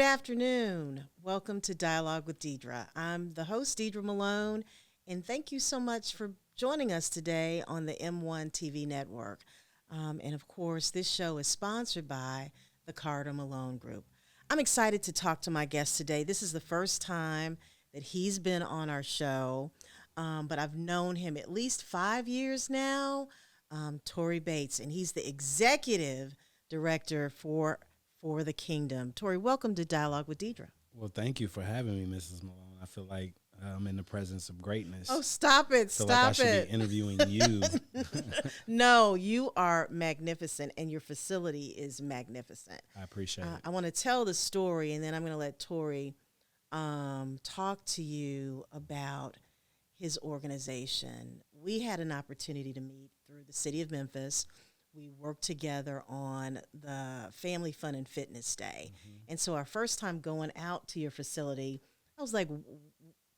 afternoon. Welcome to Dialogue with Deidre. I'm the host, Deidre Malone, and thank you so much for joining us today on the M1 TV network. And of course, this show is sponsored by the Carter Malone Group. I'm excited to talk to my guest today. This is the first time that he's been on our show, but I've known him at least 5 years now, Torrey Bates, and he's the executive director for the Kingdom. Torrey, welcome to Dialogue with Deidre. Well, thank you for having me, Mrs. Malone. I feel like I'm in the presence of greatness. Oh, stop it. I feel Stop like I should it. be interviewing you. No, you are magnificent, and your facility is magnificent. I appreciate it. I want to tell the story, and then I'm going to let Torrey talk to you about his organization. We had an opportunity to meet through the city of Memphis. We worked together on the Family Fun and Fitness Day. Mm-hmm. And so our first time going out to your facility, I was like,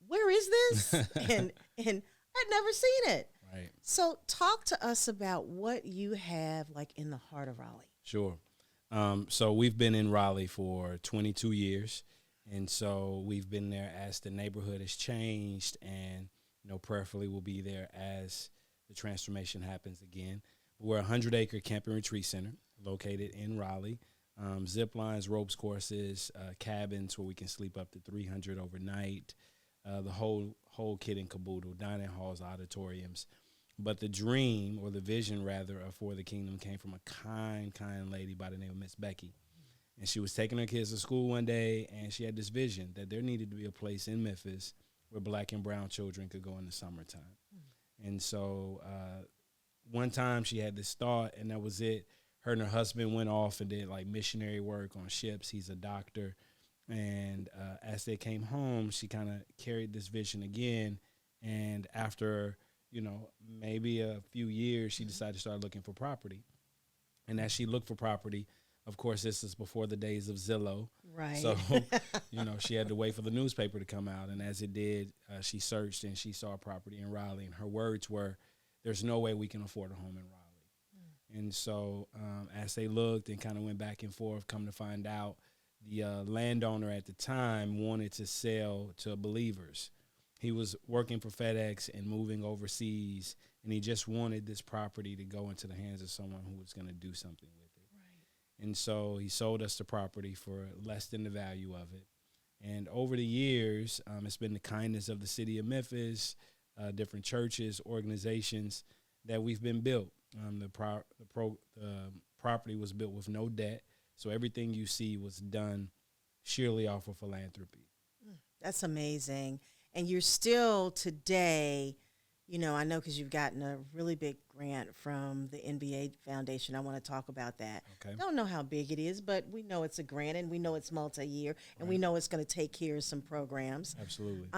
where is this? and I'd never seen it. Right. So talk to us about what you have like in the heart of Raleigh. Sure. So we've been in Raleigh for 22 years. And so we've been there as the neighborhood has changed, and, prayerfully we'll be there as the transformation happens again. We're a 100-acre camp and retreat center located in Raleigh. Zip lines, ropes courses, cabins where we can sleep up to 300 overnight, the whole kit and caboodle, dining halls, auditoriums. But the dream, or the vision rather, of For the Kingdom came from a kind lady by the name of Miss Becky. And she was taking her kids to school one day, and she had this vision that there needed to be a place in Memphis where black and brown children could go in the summertime. And so one time she had this thought, and that was it. Her and her husband went off and did like missionary work on ships. He's a doctor. And as they came home, she kind of carried this vision again. And after, maybe a few years, she decided to start looking for property. And as she looked for property, of course, this is before the days of Zillow. Right. So, she had to wait for the newspaper to come out. And as it did, she searched and she saw a property in Raleigh. And her words were, "There's no way we can afford a home in Raleigh." And so as they looked and kind of went back and forth, come to find out, the landowner at the time wanted to sell to believers. He was working for FedEx and moving overseas, and he just wanted this property to go into the hands of someone who was going to do something with it. Right. And so he sold us the property for less than the value of it. And over the years, it's been the kindness of the city of Memphis, different churches, organizations, that we've been built. The property was built with no debt, so everything you see was done sheerly off of philanthropy. That's amazing. And you're still today, I know because you've gotten a really big grant from the NBA Foundation. I want to talk about that. Okay. I don't know how big it is, but we know it's a grant, and we know it's multi-year, and Right. we know it's going to take care of some programs. Absolutely.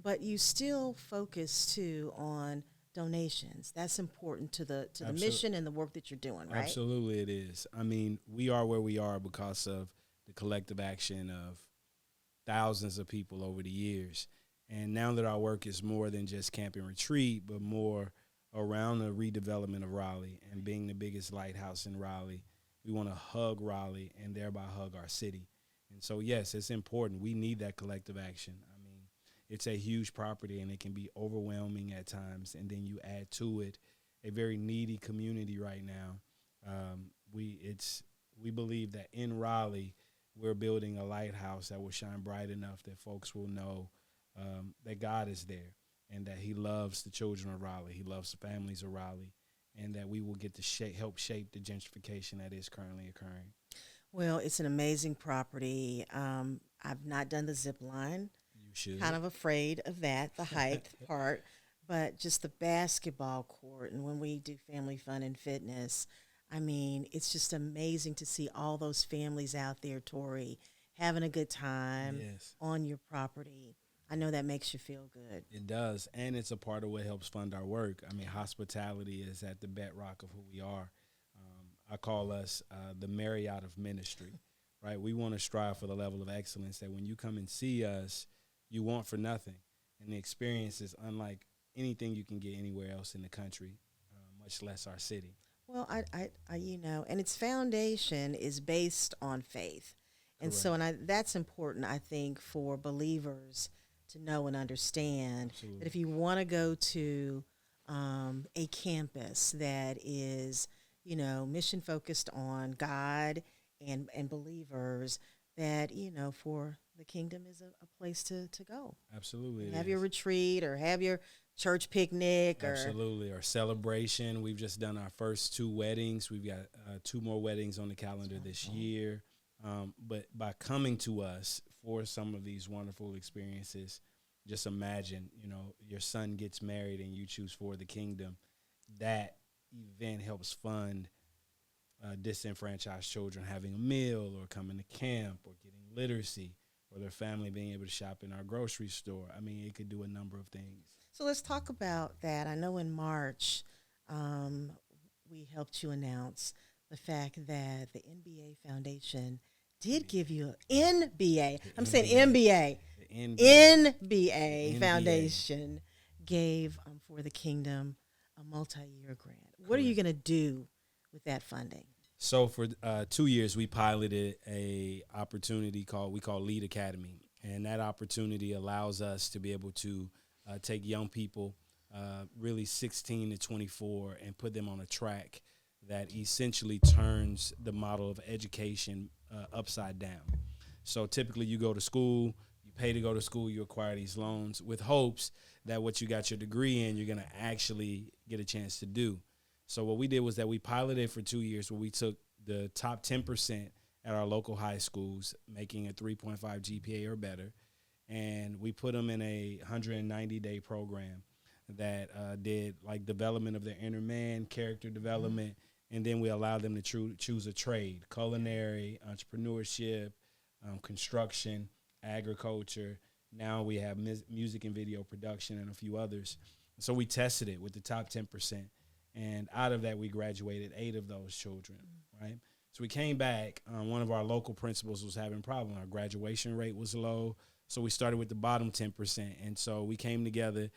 But you still focus, too, on donations. That's important to the mission and the work that you're doing, right? Absolutely it is. I mean, we are where we are because of the collective action of thousands of people over the years. And now that our work is more than just camp and retreat, but more around the redevelopment of Raleigh and being the biggest lighthouse in Raleigh, we want to hug Raleigh and thereby hug our city. And so, yes, it's important. We need that collective action. I mean, it's a huge property, and it can be overwhelming at times. And then you add to it a very needy community right now. We believe that in Raleigh, we're building a lighthouse that will shine bright enough that folks will know that God is there and that he loves the children of Raleigh. He loves the families of Raleigh, and that we will get to help shape the gentrification that is currently occurring. Well, it's an amazing property. I've not done the zip line. You should. Kind of afraid of that, the height part, but just the basketball court. And when we do Family Fun and Fitness, I mean, it's just amazing to see all those families out there, Torrey, having a good time on your property. I know that makes you feel good. It does, and it's a part of what helps fund our work. I mean, hospitality is at the bedrock of who we are. I call us the Marriott of ministry, right? We want to strive for the level of excellence that when you come and see us, you want for nothing. And the experience is unlike anything you can get anywhere else in the country, much less our city. Well, I and its foundation is based on faith. And so, that's important, I think, for believers to know and understand. Absolutely. That if you want to go to a campus that is, mission focused on God and believers, that, for the kingdom is a place to go. Absolutely. Have your retreat or have your church picnic. Absolutely. Or celebration. We've just done our first 2 weddings. We've got 2 more weddings on the calendar this year. But by coming to us for some of these wonderful experiences, just imagine, your son gets married and you choose for the kingdom. That event helps fund disenfranchised children having a meal or coming to camp or getting literacy or their family being able to shop in our grocery store. I mean, it could do a number of things. So let's talk about that. I know in March we helped you announce the fact that the NBA Foundation did give you an NBA. I'm saying NBA. NBA Foundation gave For the Kingdom a multi-year grant. What are you going to do with that funding? So for 2 years, we piloted a opportunity we call Lead Academy. And that opportunity allows us to be able to take young people, really 16 to 24, and put them on a track that essentially turns the model of education upside down. So typically you go to school, you pay to go to school, you acquire these loans with hopes that what you got your degree in, you're going to actually get a chance to do. So what we did was that we piloted for 2 years where we took the top 10% at our local high schools, making a 3.5 GPA or better, and we put them in a 190-day program that did like development of their inner man, character development, and then we allowed them to choose a trade: culinary, entrepreneurship, construction, agriculture. Now we have music and video production and a few others. So we tested it with the top 10%. And out of that, we graduated 8 of those children, right? So we came back. One of our local principals was having a problem. Our graduation rate was low. So we started with the bottom 10%. And so we came together.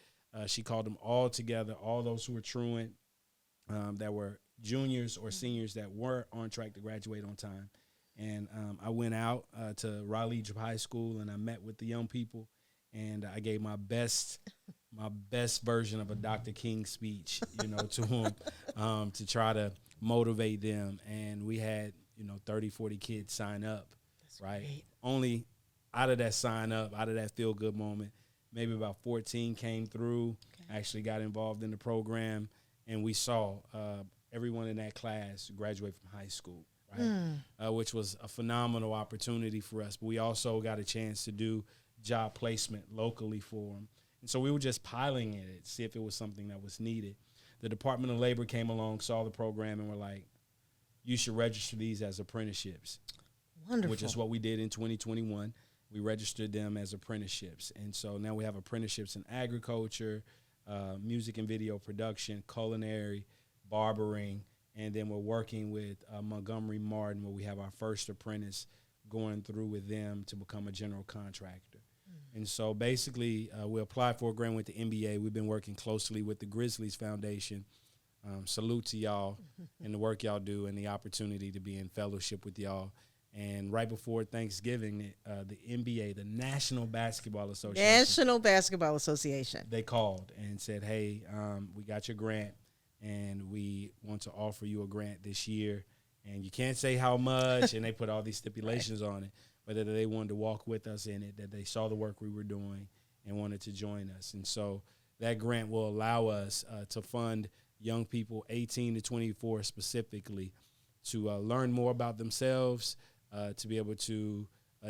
She called them all together, all those who were truant, that were juniors or seniors that weren't on track to graduate on time. And I went out to Raleigh High School, and I met with the young people, and I gave my best version of a Dr. King speech, to them, to try to motivate them. And we had, 30, 40 kids sign up. That's right? Great. Only out of that sign up, out of that feel-good moment, maybe about 14 came through, actually got involved in the program, and we saw everyone in that class graduate from high school, right? Which was a phenomenal opportunity for us. But we also got a chance to do job placement locally for them. And so we were just piloting it, see if it was something that was needed. The Department of Labor came along, saw the program, and were like, you should register these as apprenticeships. Wonderful. Which is what we did in 2021. We registered them as apprenticeships. And so now we have apprenticeships in agriculture, music and video production, culinary, barbering, and then we're working with Montgomery Martin, where we have our first apprentice going through with them to become a general contractor. And so basically, we applied for a grant with the NBA. We've been working closely with the Grizzlies Foundation. Salute to y'all and the work y'all do and the opportunity to be in fellowship with y'all. And right before Thanksgiving, the NBA, the National Basketball Association, they called and said, hey, we got your grant, and we want to offer you a grant this year. And you can't say how much, and they put all these stipulations on it, but that they wanted to walk with us in it, that they saw the work we were doing and wanted to join us. And so that grant will allow us to fund young people 18 to 24 specifically to learn more about themselves, to be able to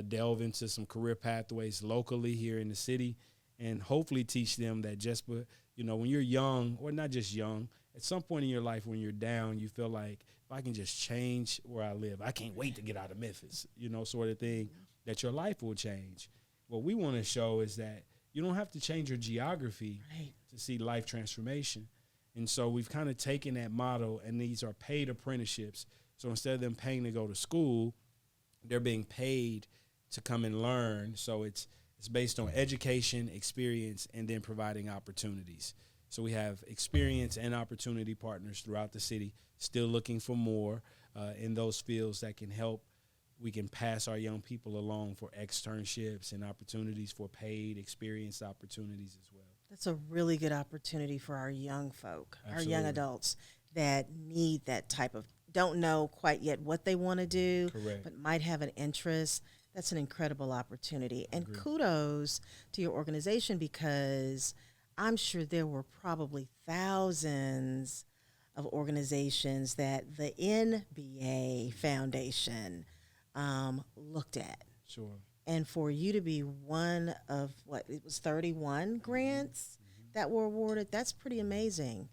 delve into some career pathways locally here in the city, and hopefully teach them that just, when you're young, or not just young, at some point in your life when you're down, you feel like, if I can just change where I live, I can't wait to get out of Memphis, sort of thing, that your life will change. What we want to show is that you don't have to change your geography to see life transformation. And so we've kind of taken that model, and these are paid apprenticeships. So instead of them paying to go to school, they're being paid to come and learn. So it's based on education, experience, and then providing opportunities. So we have experience and opportunity partners throughout the city, still looking for more in those fields that can help we can pass our young people along for externships and opportunities for paid experience opportunities as well. That's a really good opportunity for our young folk, Absolutely. our young adults that need that type of, don't know quite yet what they want to do, Correct. but might have an interest. That's an incredible opportunity. And agree. kudos to your organization, because I'm sure there were probably thousands of organizations that the NBA Foundation looked at. Sure. And for you to be one of, what, it was 31 grants that were awarded, that's pretty amazing.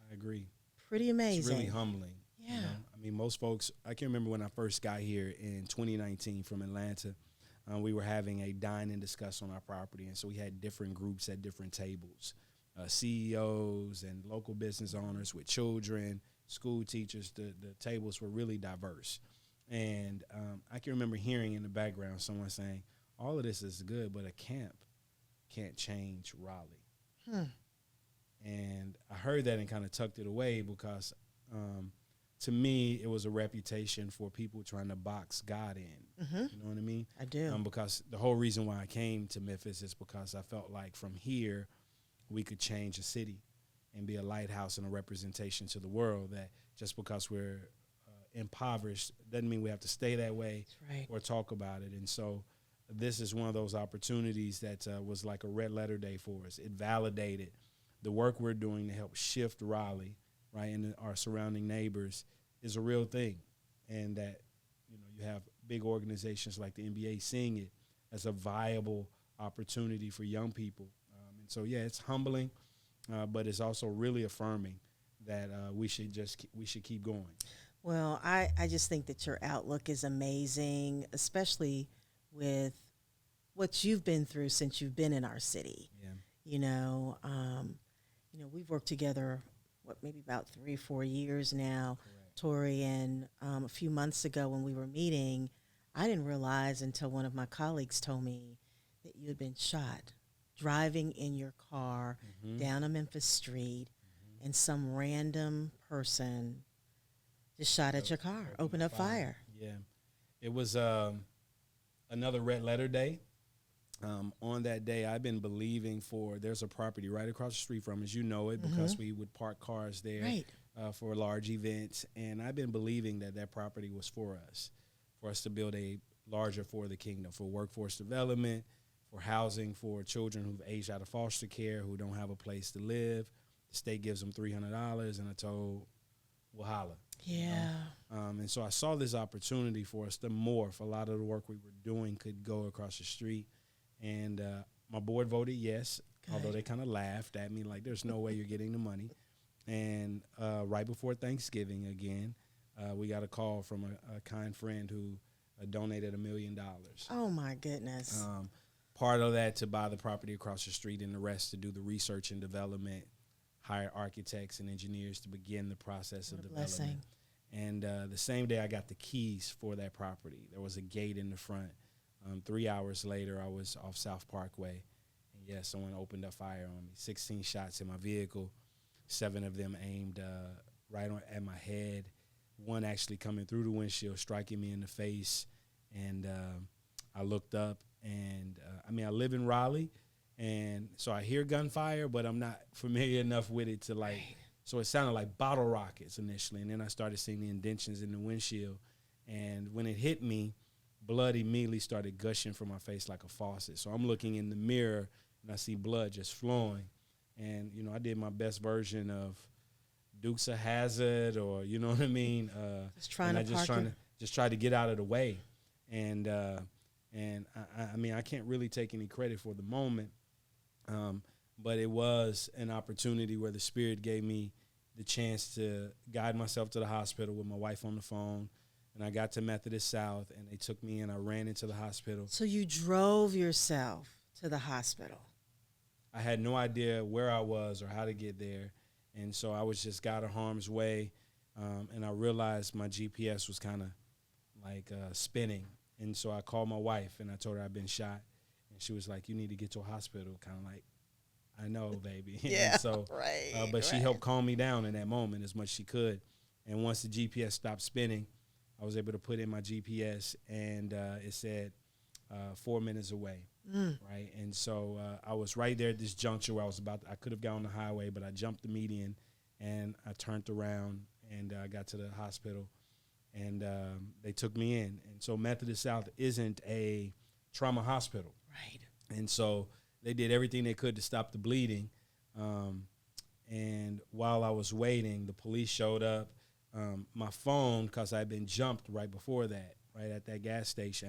I agree. Pretty amazing. It's really humbling. Yeah. You know? I mean, most folks, I can remember when I first got here in 2019 from Atlanta, we were having a dine and discuss on our property. And so we had different groups at different tables, CEOs and local business owners with children, school teachers. The tables were really diverse. And I can remember hearing in the background someone saying, all of this is good, but a camp can't change Raleigh. And I heard that and kind of tucked it away because to me, it was a reputation for people trying to box God in. You know what I mean? I do. Because the whole reason why I came to Memphis is because I felt like from here we could change a city and be a lighthouse and a representation to the world, that just because we're impoverished doesn't mean we have to stay that way. That's right. Or talk about it. And so this is one of those opportunities that was like a red letter day for us. It validated the work we're doing to help shift Raleigh, right, and our surrounding neighbors is a real thing. And that, you know, you have big organizations like the NBA seeing it as a viable opportunity for young people. And so, yeah, it's humbling, but it's also really affirming that we should keep going. Well, I just think that your outlook is amazing, especially with what you've been through since you've been in our city. Yeah. You know, we've worked together, maybe about 3-4 years now, Correct. Torrey, and a few months ago when we were meeting, I didn't realize until one of my colleagues told me that you had been shot driving in your car down a Memphis street, and some random person just shot at your car, opened up fire. Yeah. It was another red letter day. On that day, I've been believing there's a property right across the street from us. You know it because we would park cars there Right. For large events. And I've been believing that property was for us to build a larger for the kingdom, for workforce development, for housing for children who've aged out of foster care, who don't have a place to live. The state gives them $300, and I told, well, holla. Yeah. And so I saw this opportunity for us to morph. A lot of the work we were doing could go across the street. And my board voted yes, although they kind of laughed at me like, there's no way you're getting the money. And right before Thanksgiving again, we got a call from a kind friend who donated $1 million. Oh, my goodness. Part of that to buy the property across the street, and the rest to do the research and development, hire architects and engineers to begin the process of development. Blessing. And the same day I got the keys for that property, there was a gate in the front. 3 hours later, I was off South Parkway, and yes, someone opened up fire on me. 16 shots in my vehicle, 7 of them aimed right at my head. One actually coming through the windshield, striking me in the face. And I looked up, and I live in Raleigh, and so I hear gunfire, but I'm not familiar enough with it to like. Right. So it sounded like bottle rockets initially, and then I started seeing the indentions in the windshield. And when it hit me, blood immediately started gushing from my face like a faucet. So I'm looking in the mirror, and I see blood just flowing. And, you know, I did my best version of Dukes of Hazzard, or, you know what I mean? Just trying to try to get out of the way. And I can't really take any credit for the moment. But it was an opportunity where the Spirit gave me the chance to guide myself to the hospital with my wife on the phone. And I got to Methodist South, and they took me, and I ran into the hospital. So you drove yourself to the hospital? I had no idea where I was or how to get there. And so I was just out of harm's way. And I realized my GPS was kind of like spinning. And so I called my wife, and I told her I'd been shot. And she was like, you need to get to a hospital, kind of like, I know, baby. Yeah, and so, right. But she helped calm me down in that moment as much as she could. And once the GPS stopped spinning, I was able to put in my GPS, and it said 4 minutes away, right? And so I was right there at this juncture where I could have gone on the highway, but I jumped the median, and I turned around, and I got to the hospital, and they took me in. And so Methodist South isn't a trauma hospital. Right. And so they did everything they could to stop the bleeding. And while I was waiting, the police showed up. My phone, because I had been jumped right before that, right at a gas station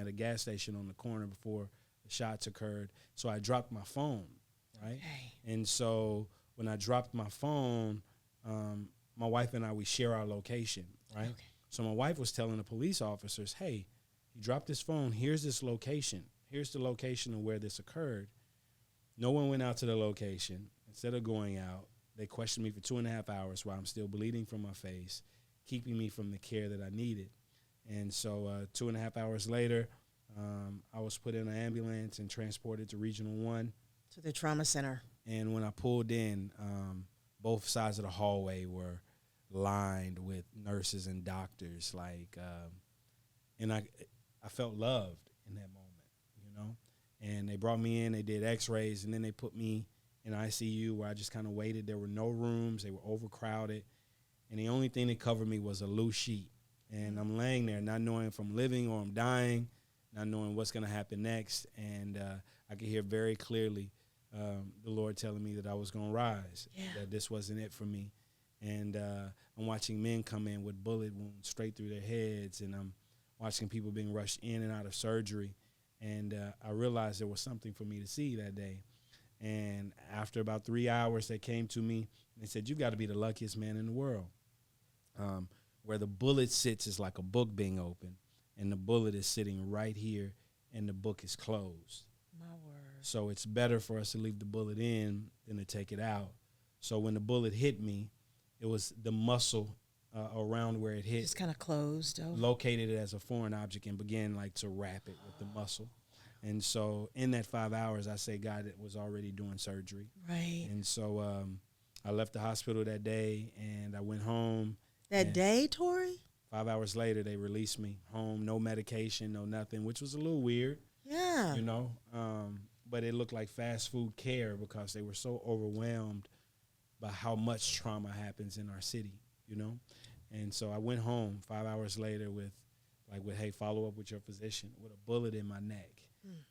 on the corner before the shots occurred. So I dropped my phone, right? Okay. And so when I dropped my phone, my wife and I, we share our location, right? Okay. So my wife was telling the police officers, hey, he dropped his phone. Here's this location. Here's the location of where this occurred. No one went out to the location. Instead of going out, they questioned me for 2.5 hours while I'm still bleeding from my face, keeping me from the care that I needed. And so 2.5 hours later, I was put in an ambulance and transported to Regional 1. To the trauma center. And when I pulled in, both sides of the hallway were lined with nurses and doctors, and I felt loved in that moment, And they brought me in, they did x-rays, and then they put me in ICU where I just kind of waited. There were no rooms, they were overcrowded, and the only thing that covered me was a loose sheet. And I'm laying there not knowing if I'm living or I'm dying, not knowing what's going to happen next, and I could hear very clearly the Lord telling me that I was going to rise, that this wasn't it for me. And I'm watching men come in with bullet wounds straight through their heads, and I'm watching people being rushed in and out of surgery. And I realized there was something for me to see that day. And after about 3 hours, they came to me and they said, "You got to be the luckiest man in the world." Where the bullet sits is like a book being open, and the bullet is sitting right here, and the book is closed. My word. So it's better for us to leave the bullet in than to take it out. So when the bullet hit me, it was the muscle around where it hit. Just kind of closed over. Located it as a foreign object and began to wrap it with the muscle. And so in that 5 hours, I say God was already doing surgery. Right. And so I left the hospital that day, and I went home. That day, Torrey? 5 hours later, they released me home, no medication, no nothing, which was a little weird. Yeah. But it looked like fast food care because they were so overwhelmed by how much trauma happens in our city, And so I went home 5 hours later with hey, follow up with your physician, with a bullet in my neck.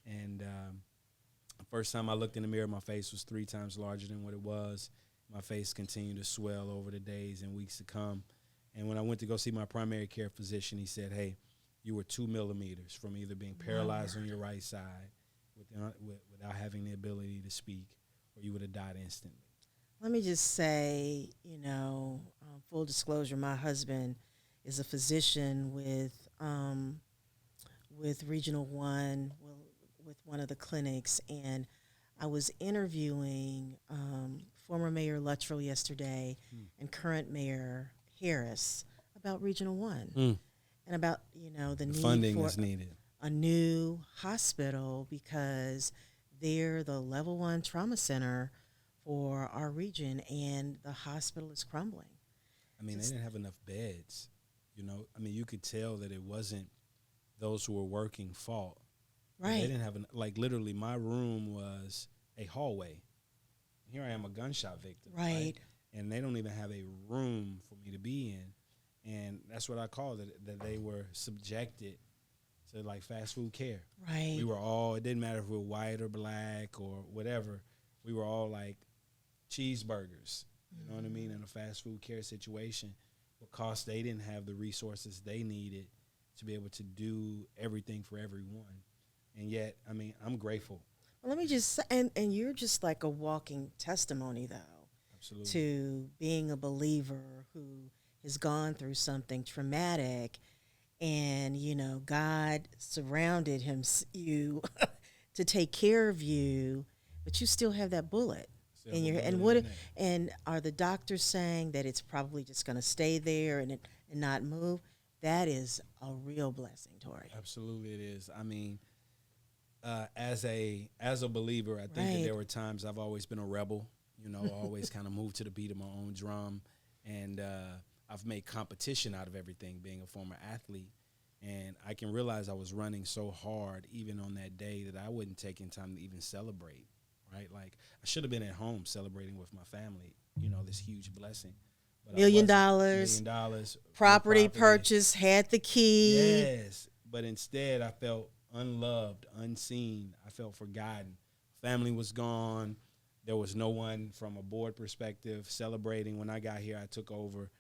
And the first time I looked in the mirror, my face was 3 times larger than what it was. My face continued to swell over the days and weeks to come. And when I went to go see my primary care physician, he said, "Hey, you were 2 millimeters from either being paralyzed on your right side without having the ability to speak, or you would have died instantly." Let me just say, full disclosure, my husband is a physician with Regional 1, with one of the clinics, and I was interviewing former Mayor Luttrell yesterday and current Mayor Harris about Regional 1 and about, the need funding for is needed. A new hospital because they're the level 1 trauma center for our region, and the hospital is crumbling. They didn't have enough beds. You could tell that it wasn't those who were working fault. Right. They didn't have literally my room was a hallway. Here I am, a gunshot victim. Right. And they don't even have a room for me to be in. And that's what I called it, that they were subjected to fast food care. Right. We were all, it didn't matter if we were white or black or whatever. We were all like cheeseburgers, you know what I mean, in a fast food care situation, because they didn't have the resources they needed to be able to do everything for everyone. And yet, I'm grateful. Well, let me just say, and you're just like a walking testimony, though. Absolutely. To being a believer who has gone through something traumatic, and, God surrounded you to take care of you, but you still have that bullet. And are the doctors saying that it's probably just going to stay there and not move? That is a real blessing, Torrey. Absolutely, it is. As a believer, I think that there were times I've always been a rebel. Always kind of moved to the beat of my own drum, and I've made competition out of everything. Being a former athlete, And I can realize I was running so hard even on that day that I wasn't taking time to even celebrate, right? Like I should have been at home celebrating with my family, this huge blessing. But I Million wasn't. dollars, $1 million, property purchase, had the key. Yes. But instead I felt unloved, unseen. I felt forgotten. Family was gone. There was no one from a board perspective celebrating. When I got here, I took over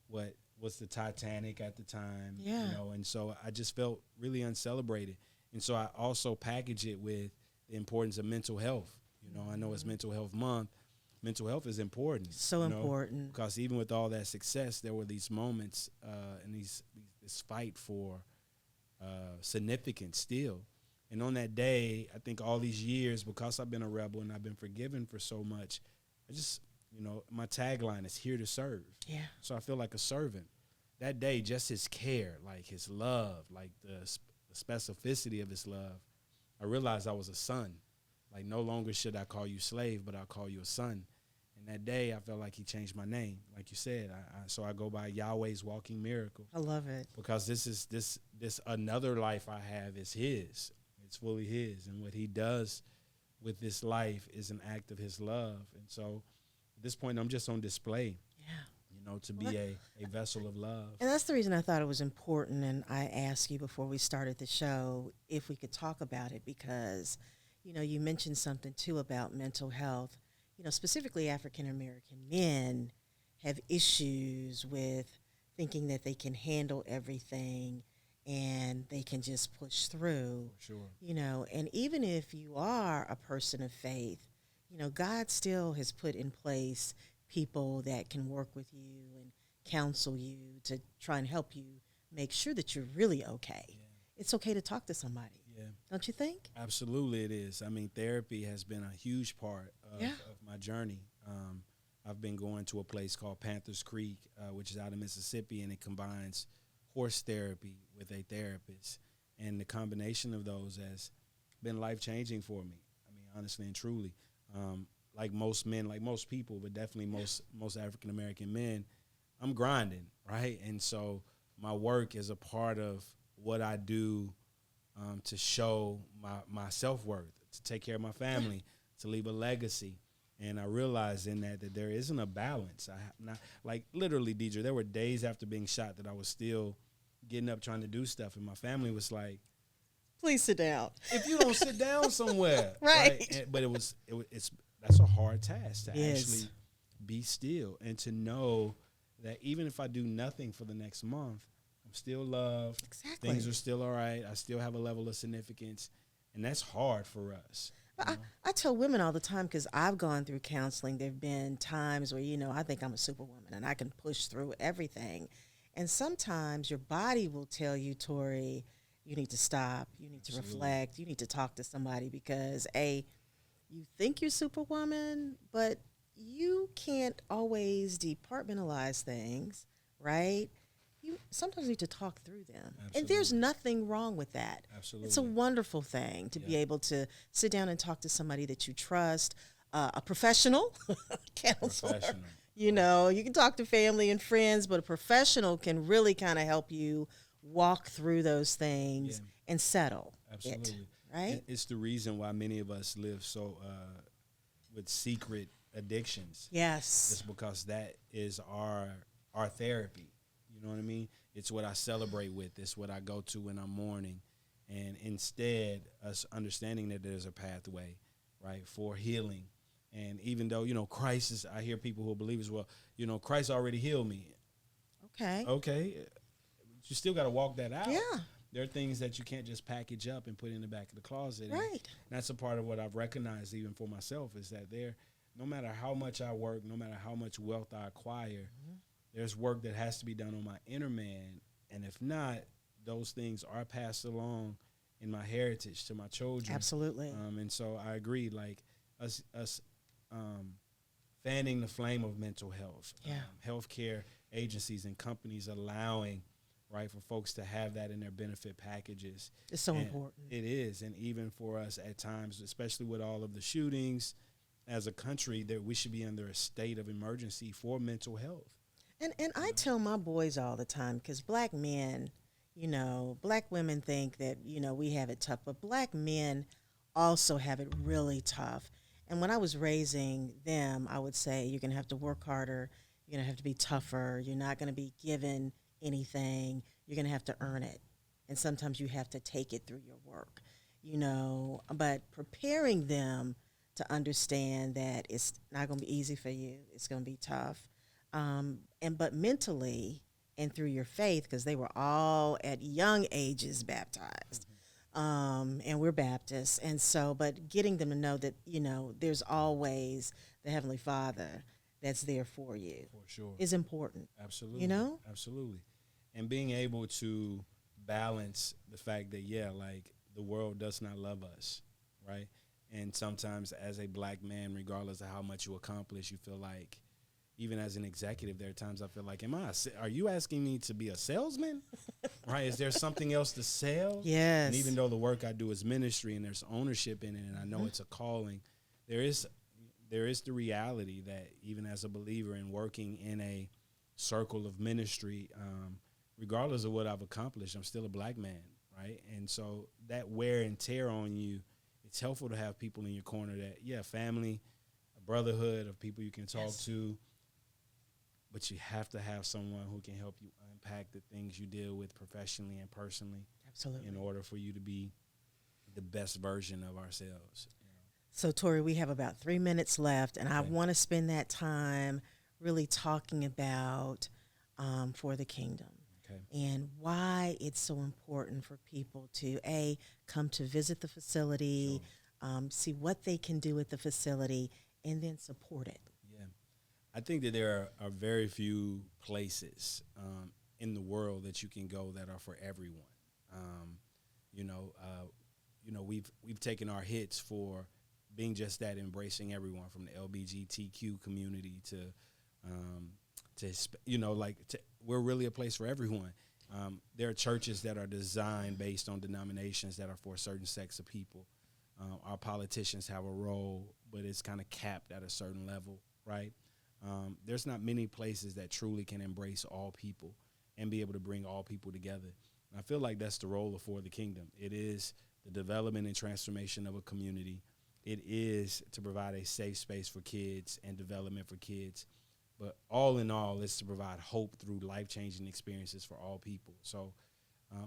what was the Titanic at the time. Yeah. And so I just felt really uncelebrated. And so I also package it with the importance of mental health. I know it's Mental Health Month. Mental health is important. So important. Because even with all that success, there were these moments and this fight for significance still. And on that day, I think all these years, because I've been a rebel and I've been forgiven for so much, I just, my tagline is here to serve. Yeah. So I feel like a servant. That day, just his care, like his love, like the specificity of his love, I realized I was a son. Like no longer should I call you slave, but I'll call you a son. And that day, I felt like he changed my name. Like you said, so I go by Yahweh's walking miracle. I love it. Because this another life I have is his. It's fully his. And what he does with this life is an act of his love. And so at this point, I'm just on display. Yeah. To be a vessel of love. And that's the reason I thought it was important. And I asked you before we started the show if we could talk about it because, you mentioned something too about mental health. Specifically African-American men have issues with thinking that they can handle everything and they can just push through. Sure. And even if you are a person of faith, God still has put in place people that can work with you and counsel you to try and help you make sure that you're really okay. Yeah. It's okay to talk to somebody. Yeah. Don't you think? Absolutely it is. I mean, therapy has been a huge part of my journey. I've been going to a place called Panthers Creek, which is out in Mississippi, and it combines horse therapy with a therapist. And the combination of those has been life-changing for me. I mean, honestly and truly. Like most men, like most people, but definitely most African-American men, I'm grinding, right? And so my work is a part of what I do to show my self-worth, to take care of my family, to leave a legacy. And I realized in that there isn't a balance. Like literally, Deidre, there were days after being shot that I was still getting up trying to do stuff. And my family was like, please sit down. If you don't sit down somewhere. Right. But that's a hard task to actually be still and to know that even if I do nothing for the next month, I'm still loved. Exactly. Things are still all right. I still have a level of significance. And that's hard for us. I tell women all the time, because I've gone through counseling, there have been times where, I think I'm a superwoman and I can push through everything. And sometimes your body will tell you, Torrey, you need to stop, you need to reflect, you need to talk to somebody because, you think you're superwoman, but you can't always departmentalize things, right? You sometimes need to talk through them. Absolutely. And there's nothing wrong with that. Absolutely. It's a wonderful thing to be able to sit down and talk to somebody that you trust, a professional counselor. You can talk to family and friends, but a professional can really kind of help you walk through those things and settle it. Right? It's the reason why many of us live so with secret addictions. Yes. It's because that is our therapy. You know what I mean? It's what I celebrate with. It's what I go to when I'm mourning. And instead, us understanding that there's a pathway, right, for healing. And even though, Christ is, I hear people who believe as well, Christ already healed me. Okay. You still got to walk that out. Yeah. There are things that you can't just package up and put in the back of the closet. Right. And that's a part of what I've recognized even for myself is that no matter how much I work, no matter how much wealth I acquire, there's work that has to be done on my inner man. And if not, those things are passed along in my heritage to my children. Absolutely. And so I agree, like us fanning the flame of mental health. Healthcare agencies and companies allowing, right, for folks to have that in their benefit packages. It's so important. It is. And even for us at times, especially with all of the shootings as a country, that we should be under a state of emergency for mental health. And I tell my boys all the time, because black men, Black women think that, we have it tough, but black men also have it really tough. And when I was raising them, I would say you're going to have to work harder. You're going to have to be tougher. You're not going to be given anything. You're going to have to earn it. And sometimes you have to take it through your work, but preparing them to understand that it's not going to be easy for you. It's going to be tough. But mentally and through your faith, because they were all at young ages baptized, and we're Baptists, and so, but getting them to know that there's always the Heavenly Father that's there for you, for sure, is important. Absolutely, absolutely, and being able to balance the fact that like the world does not love us, right? And sometimes as a black man, regardless of how much you accomplish, you feel like, even as an executive, there are times I feel like, are you asking me to be a salesman? Right? Is there something else to sell? Yes. And even though the work I do is ministry and there's ownership in it and I know it's a calling, there is the reality that even as a believer and working in a circle of ministry, regardless of what I've accomplished, I'm still a black man, right? And so that wear and tear on you, it's helpful to have people in your corner that, family, a brotherhood of people you can talk to, but you have to have someone who can help you unpack the things you deal with professionally and personally. Absolutely. In order for you to be the best version of ourselves. So, Torrey, we have about 3 minutes left, and I want to spend that time really talking about For the Kingdom. And why it's so important for people to, come to visit the facility, see what they can do at the facility, and then support it. Yeah. I think that there are very few places in the world that you can go that are for everyone. We've taken our hits for being just that, embracing everyone from the LGBTQ community we're really a place for everyone. There are churches that are designed based on denominations that are for a certain sex of people. Our politicians have a role, but it's kind of capped at a certain level, right? There's not many places that truly can embrace all people and be able to bring all people together. And I feel like that's the role of For the Kingdom. It is the development and transformation of a community. It is to provide a safe space for kids and development for kids. But all in all, it's to provide hope through life-changing experiences for all people. So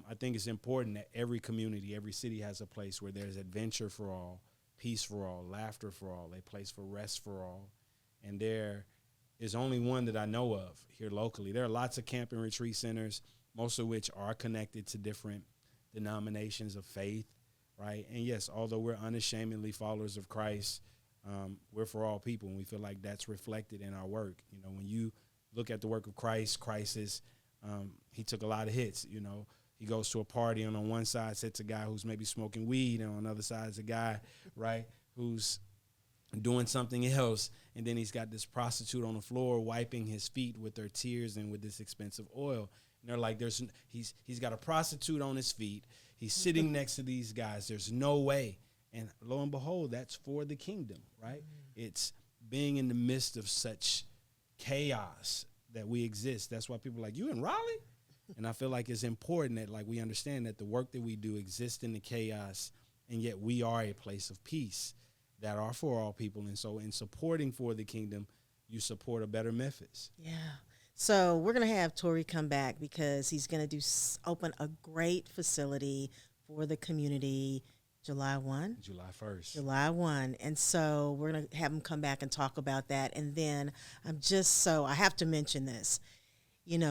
I think it's important that every community, every city has a place where there's adventure for all, peace for all, laughter for all, a place for rest for all. And there is only one that I know of here locally. There are lots of camp and retreat centers, most of which are connected to different denominations of faith, right? And yes, although we're unashamedly followers of Christ, we're for all people, and we feel like that's reflected in our work. When you look at the work of Christ, he took a lot of hits. He goes to a party, and on one side sits a guy who's maybe smoking weed, and on the other side is a guy, right, who's doing something else, and then he's got this prostitute on the floor wiping his feet with her tears and with this expensive oil. And they're like, he's got a prostitute on his feet. He's sitting next to these guys. There's no way. And lo and behold, that's for the kingdom, right? Mm-hmm. It's being in the midst of such chaos that we exist. That's why people are like, you in Raleigh? And I feel like it's important that we understand that the work that we do exists in the chaos, and yet we are a place of peace that are for all people. And so in supporting For the Kingdom, you support a better Memphis. Yeah. So we're going to have Torrey come back because he's going to open a great facility for the community July 1? July 1st. July 1. And so we're going to have him come back and talk about that. And then I have to mention this.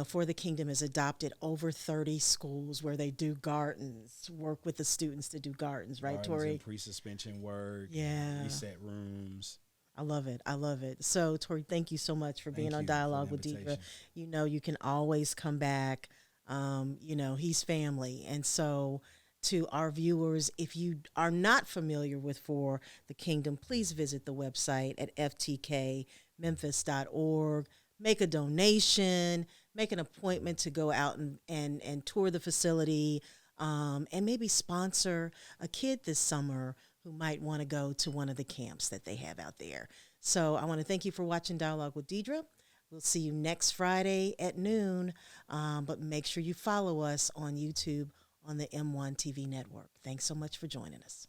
For the Kingdom has adopted over 30 schools where they do gardens, work with the students to do gardens, right, Torrey? Pre-suspension work, reset rooms. I love it. So, Torrey, thank you so much for being on Dialogue with Deidre. You can always come back. He's family. And so to our viewers, if you are not familiar with For the Kingdom, please visit the website at ftkmemphis.org. Make a donation, make an appointment to go out and tour the facility, and maybe sponsor a kid this summer who might want to go to one of the camps that they have out there. So I want to thank you for watching Dialogue with Deidre. We'll see you next Friday at noon, but make sure you follow us on YouTube on the M1 TV network. Thanks so much for joining us.